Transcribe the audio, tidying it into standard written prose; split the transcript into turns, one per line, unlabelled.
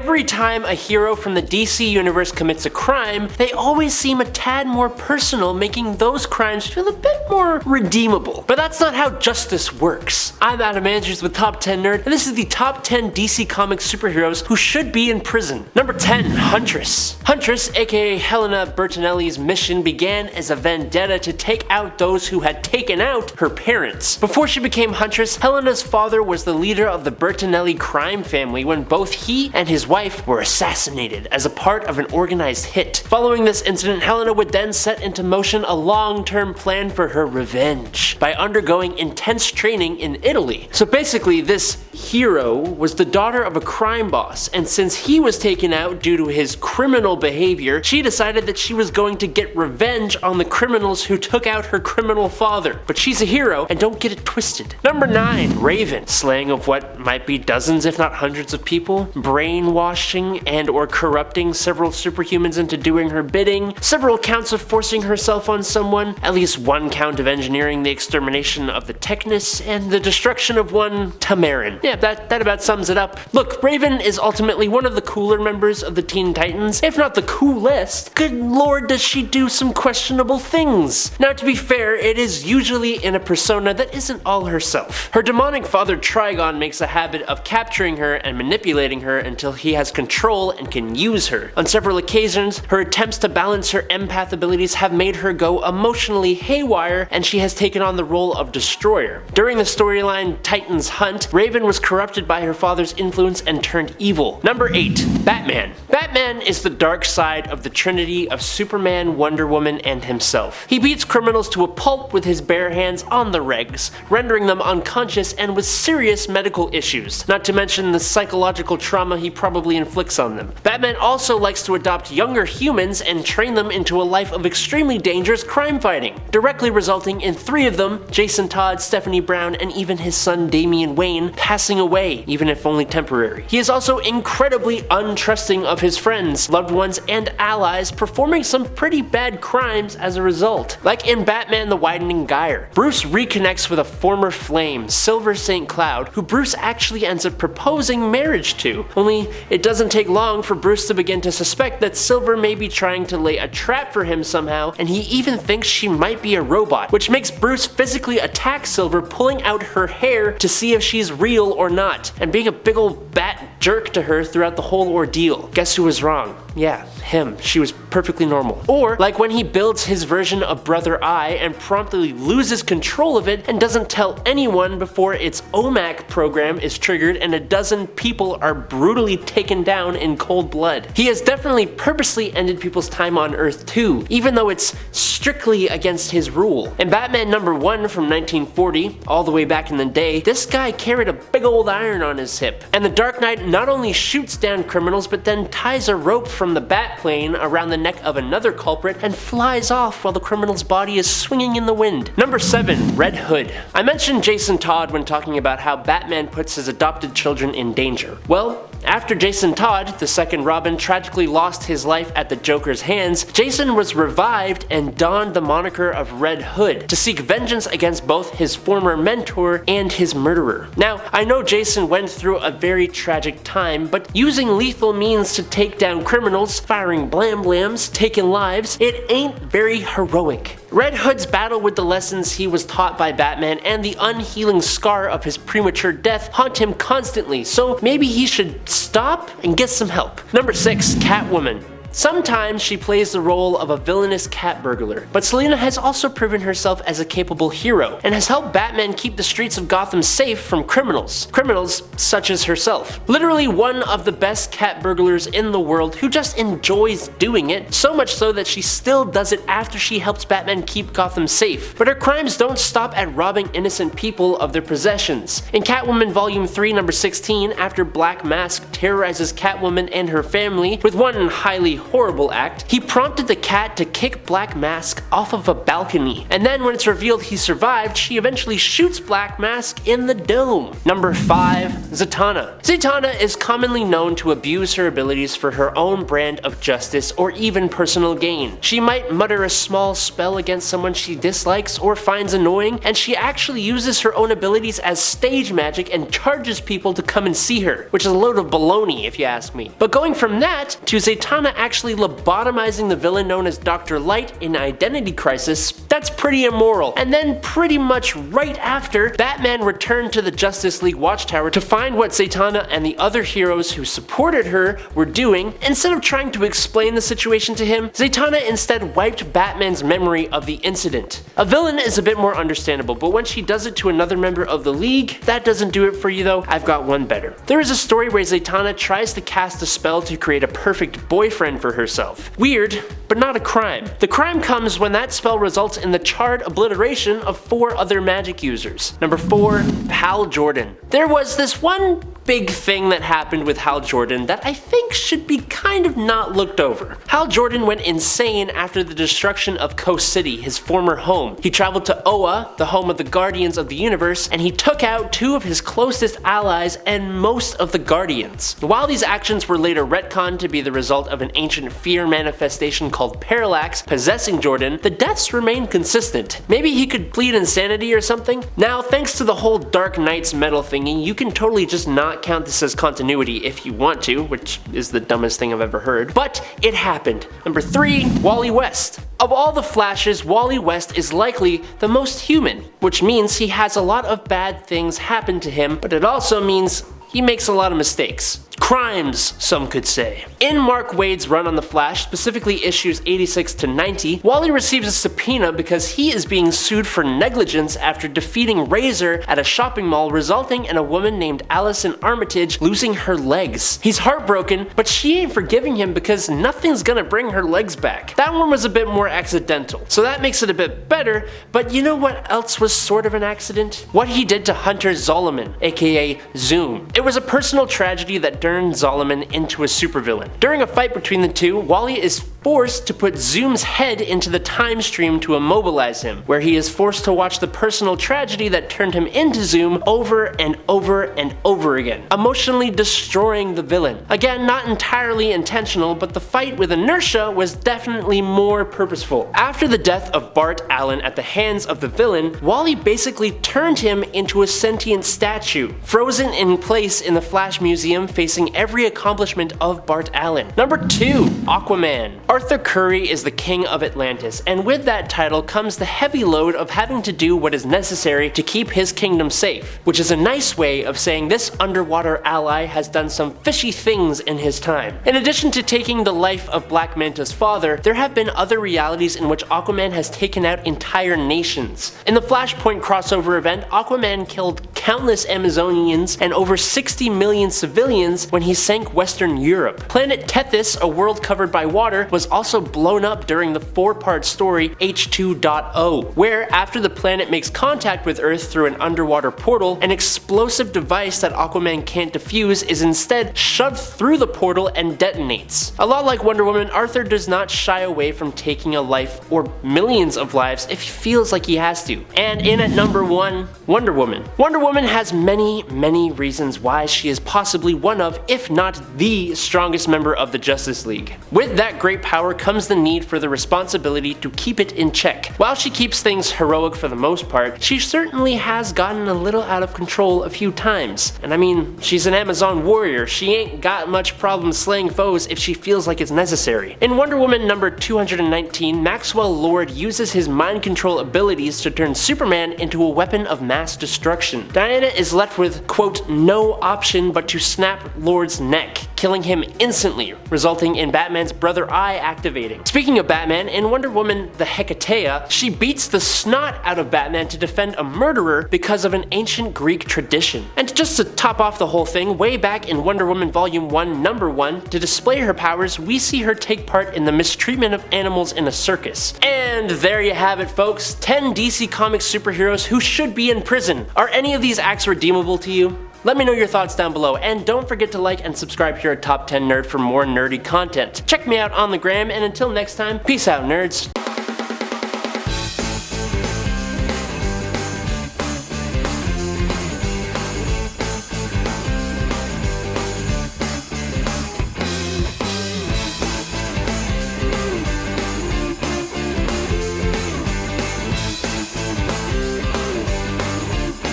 every time a hero from the DC universe commits a crime, they always seem a tad more personal, making those crimes feel a bit more redeemable. But that's not how justice works. I'm Adam Andrews with Top 10 Nerd, and this is the top 10 DC Comics superheroes who should be in prison. Number 10, Huntress. Huntress, aka Helena Bertinelli's mission began as a vendetta to take out those who had taken out her parents. Before she became Huntress, Helena's father was the leader of the Bertinelli crime family when both he and his wife were assassinated as a part of an organized hit. Following this incident, Helena would then set into motion a long-term plan for her revenge by undergoing intense training in Italy. So basically, this hero was the daughter of a crime boss, and since he was taken out due to his criminal behavior, she decided that she was going to get revenge on the criminals who took out her criminal father. But she's a hero, and don't get it twisted. Number 9, Raven. Slaying of what might be dozens if not hundreds of people, brainwashing and or corrupting several superhumans into doing her bidding, several counts of forcing herself on someone, at least one count of engineering the extermination of the Technus, and the destruction of one Tamarin. Yeah, that about sums it up. Look, Raven is ultimately one of the cooler members of the Teen Titans, if not the coolest. Good lord, does she do some questionable things. Now, to be fair, it is usually in a persona that isn't all herself. Her demonic father Trigon makes a habit of capturing her and manipulating her until he has control and can use her. On several occasions, her attempts to balance her empath abilities have made her go emotionally haywire, and she has taken on the role of destroyer. During the storyline Titan's Hunt, Raven was corrupted by her father's influence and turned evil. Number 8, Batman. Batman is the dark side of the trinity of Superman, Wonder Woman, and himself. He beats criminals to a pulp with his bare hands on the regs, rendering them unconscious and with serious medical issues, not to mention the psychological trauma he probably inflicts on them. Batman also likes to adopt younger humans and train them into a life of extremely dangerous crime fighting, directly resulting in 3 of them, Jason Todd, Stephanie Brown, and even his son Damian Wayne, passing away, even if only temporary. He is also incredibly untrusting of his friends, loved ones, and allies, performing some pretty bad crimes as a result. Like in Batman the Widening Gyre, Bruce reconnects with a former flame, Silver St. Cloud, who Bruce actually ends up proposing marriage to, only it doesn't take long for Bruce to begin to suspect that Silver may be trying to lay a trap for him somehow, and he even thinks she might be a robot, which makes Bruce physically attack Silver, pulling out her hair to see if she's real or not, and being a big ol' bat jerk to her throughout the whole ordeal. Guess who was wrong? Yeah, him. She was perfectly normal. Or like when he builds his version of Brother Eye and promptly loses control of it and doesn't tell anyone before its OMAC program is triggered and a dozen people are brutally taken down in cold blood. He has definitely purposely ended people's time on Earth too, even though it's strictly against his rule. In Batman number 1 from 1940, all the way back in the day, this guy carried a big old iron on his hip. And the Dark Knight not only shoots down criminals, but then ties a rope from the bat plane around the neck of another culprit and flies off while the criminal's body is swinging in the wind. Number 7, Red Hood. I mentioned Jason Todd when talking about how Batman puts his adopted children in danger. Well, after Jason Todd, the second Robin, tragically lost his life at the Joker's hands, Jason was revived and donned the moniker of Red Hood to seek vengeance against both his former mentor and his murderer. Now, I know Jason went through a very tragic time, but using lethal means to take down criminals, firing blam blams, taking lives, it ain't very heroic. Red Hood's battle with the lessons he was taught by Batman and the unhealing scar of his premature death haunt him constantly, so maybe he should stop and get some help. Number 6, Catwoman. Sometimes she plays the role of a villainous cat burglar, but Selina has also proven herself as a capable hero, and has helped Batman keep the streets of Gotham safe from criminals such as herself. Literally one of the best cat burglars in the world who just enjoys doing it, so much so that she still does it after she helps Batman keep Gotham safe. But her crimes don't stop at robbing innocent people of their possessions. In Catwoman Volume 3 number 16, after Black Mask terrorizes Catwoman and her family with one highly horrible act, he prompted the cat to kick Black Mask off of a balcony. And then when it's revealed he survived, she eventually shoots Black Mask in the dome. Number 5. Zatanna. Zatanna is commonly known to abuse her abilities for her own brand of justice or even personal gain. She might mutter a small spell against someone she dislikes or finds annoying, and she actually uses her own abilities as stage magic and charges people to come and see her, which is a load of baloney if you ask me. But going from that to Zatanna actually lobotomizing the villain known as Dr. Light in Identity Crisis, that's pretty immoral. And then pretty much right after, Batman returned to the Justice League Watchtower to find what Zatanna and the other heroes who supported her were doing. Instead of trying to explain the situation to him, Zatanna instead wiped Batman's memory of the incident. A villain is a bit more understandable, but when she does it to another member of the League, that doesn't do it for you though. I've got one better. There is a story where Zatanna tries to cast a spell to create a perfect boyfriend for herself. Weird, but not a crime. The crime comes when that spell results in the charred obliteration of 4 other magic users. Number 4. Hal Jordan. There was this one big thing that happened with Hal Jordan that I think should be kind of not looked over. Hal Jordan went insane after the destruction of Coast City, his former home. He traveled to Oa, the home of the Guardians of the Universe, and he took out 2 of his closest allies and most of the Guardians. While these actions were later retconned to be the result of an ancient fear manifestation called Parallax possessing Jordan, the deaths remained consistent. Maybe he could plead insanity or something? Now, thanks to the whole Dark Knight's metal thingy, you can totally just not count this as continuity if you want to, which is the dumbest thing I've ever heard, but it happened. Number 3. Wally West. Of all the Flashes, Wally West is likely the most human, which means he has a lot of bad things happen to him, but it also means he makes a lot of mistakes. Crimes, some could say. In Mark Waid's run on The Flash, specifically issues 86 to 90, Wally receives a subpoena because he is being sued for negligence after defeating Razor at a shopping mall, resulting in a woman named Allison Armitage losing her legs. He's heartbroken, but she ain't forgiving him because nothing's gonna bring her legs back. That one was a bit more accidental, so that makes it a bit better, but you know what else was sort of an accident? What he did to Hunter Zolomon, aka Zoom. It was a personal tragedy that turned Zolomon into a supervillain. During a fight between the two, Wally is forced to put Zoom's head into the time stream to immobilize him, where he is forced to watch the personal tragedy that turned him into Zoom over and over and over again, emotionally destroying the villain. Again, not entirely intentional, but the fight with inertia was definitely more purposeful. After the death of Bart Allen at the hands of the villain, Wally basically turned him into a sentient statue, frozen in place in the Flash Museum facing every accomplishment of Bart Allen. Number 2. Aquaman. Arthur Curry is the king of Atlantis, and with that title comes the heavy load of having to do what is necessary to keep his kingdom safe, which is a nice way of saying this underwater ally has done some fishy things in his time. In addition to taking the life of Black Manta's father, there have been other realities in which Aquaman has taken out entire nations. In the Flashpoint crossover event, Aquaman killed countless Amazonians and over 60 million civilians when he sank Western Europe. Planet Tethys, a world covered by water, was also blown up during the 4-part story H2.0, where after the planet makes contact with Earth through an underwater portal, an explosive device that Aquaman can't defuse is instead shoved through the portal and detonates. A lot like Wonder Woman, Arthur does not shy away from taking a life or millions of lives if he feels like he has to. And in at number 1, Wonder Woman. Wonder Woman has many reasons why she is possibly one of, if not the strongest member of the Justice League. With that great power comes the need for the responsibility to keep it in check. While she keeps things heroic for the most part, she certainly has gotten a little out of control a few times. And I mean, she's an Amazon warrior, she ain't got much problem slaying foes if she feels like it's necessary. In Wonder Woman number 219, Maxwell Lord uses his mind control abilities to turn Superman into a weapon of mass destruction. Diana is left with, quote, no option but to snap Lord's neck, killing him instantly, resulting in Batman's Brother Eye activating. Speaking of Batman, in Wonder Woman the Hecatea, she beats the snot out of Batman to defend a murderer because of an ancient Greek tradition. And just to top off the whole thing, way back in Wonder Woman Volume 1, Number 1, to display her powers, we see her take part in the mistreatment of animals in a circus. And there you have it, folks, 10 DC Comics superheroes who should be in prison. Are any of these acts redeemable to you? Let me know your thoughts down below, and don't forget to like and subscribe here at Top 10 Nerd for more nerdy content. Check me out on the gram, and until next time, peace out, nerds.